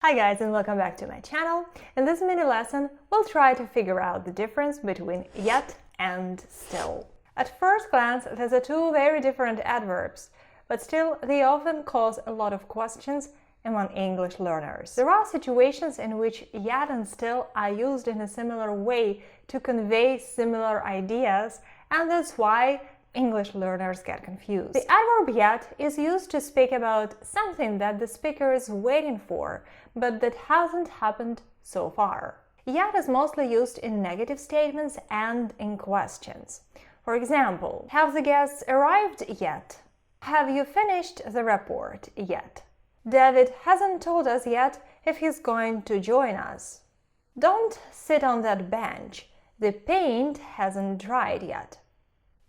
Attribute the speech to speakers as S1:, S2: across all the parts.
S1: Hi guys, and welcome back to my channel. In this mini lesson, we'll try to figure out the difference between yet and still. At first glance, these are two very different adverbs, but still they often cause a lot of questions among English learners. There are situations in which yet and still are used in a similar way to convey similar ideas, and that's why English learners get confused. The adverb yet is used to speak about something that the speaker is waiting for, but that hasn't happened so far. Yet is mostly used in negative statements and in questions. For example, have the guests arrived yet? Have you finished the report yet? David hasn't told us yet if he's going to join us. Don't sit on that bench. The paint hasn't dried yet.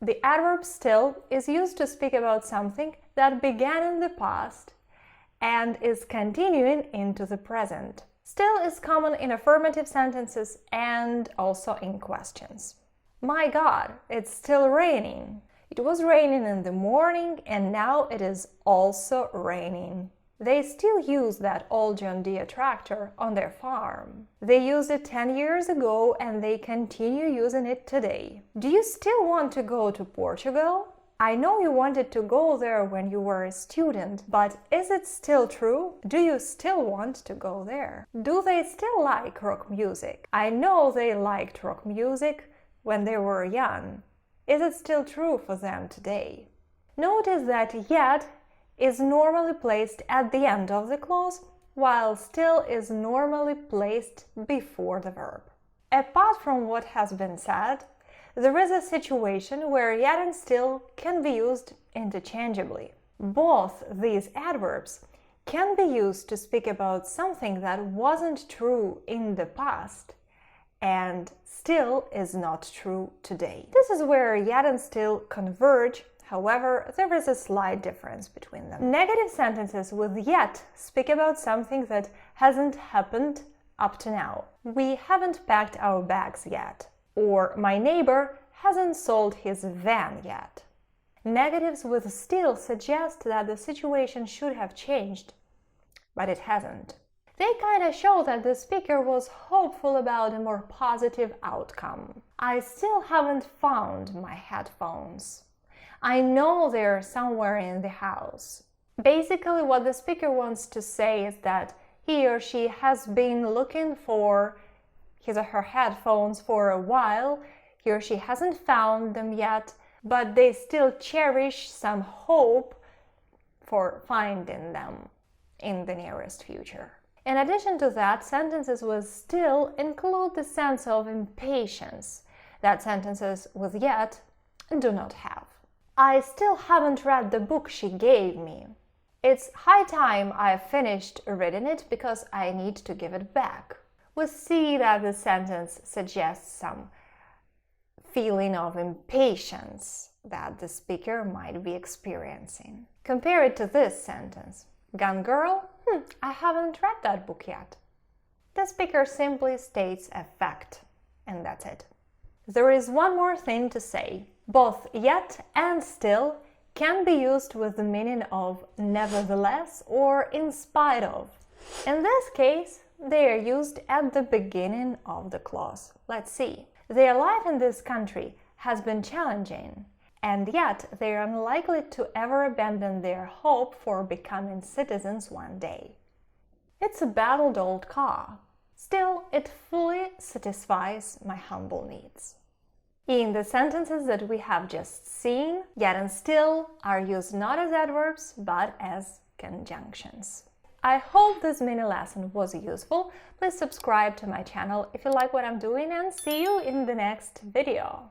S1: The adverb still is used to speak about something that began in the past and is continuing into the present. Still is common in affirmative sentences and also in questions. My God, it's still raining. It was raining in the morning and now it is also raining. They still use that old John Deere tractor on their farm. They used it 10 years ago and they continue using it today. Do you still want to go to Portugal? I know you wanted to go there when you were a student, but is it still true? Do you still want to go there? Do they still like rock music? I know they liked rock music when they were young. Is it still true for them today? Notice that yet is normally placed at the end of the clause, while still is normally placed before the verb. Apart from what has been said, there is a situation where yet and still can be used interchangeably. Both these adverbs can be used to speak about something that wasn't true in the past and still is not true today. This is where yet and still converge. However, there is a slight difference between them. Negative sentences with yet speak about something that hasn't happened up to now. We haven't packed our bags yet. Or my neighbor hasn't sold his van yet. Negatives with still suggest that the situation should have changed, but it hasn't. They kind of show that the speaker was hopeful about a more positive outcome. I still haven't found my headphones. I know they're somewhere in the house. Basically, what the speaker wants to say is that he or she has been looking for his or her headphones for a while. He or she hasn't found them yet, but they still cherish some hope for finding them in the nearest future. In addition to that, sentences with still include the sense of impatience that sentences with yet do not have. I still haven't read the book she gave me. It's high time I finished reading it because I need to give it back. We see that the sentence suggests some feeling of impatience that the speaker might be experiencing. Compare it to this sentence. Gone girl? I haven't read that book yet. The speaker simply states a fact, and that's it. There is one more thing to say. Both yet and still can be used with the meaning of nevertheless or in spite of. In this case, they are used at the beginning of the clause. Let's see. Their life in this country has been challenging, and yet they are unlikely to ever abandon their hope for becoming citizens one day. It's a battered old car. Still, it fully satisfies my humble needs. In the sentences that we have just seen, yet and still are used not as adverbs, but as conjunctions. I hope this mini lesson was useful. Please subscribe to my channel if you like what I'm doing, and see you in the next video.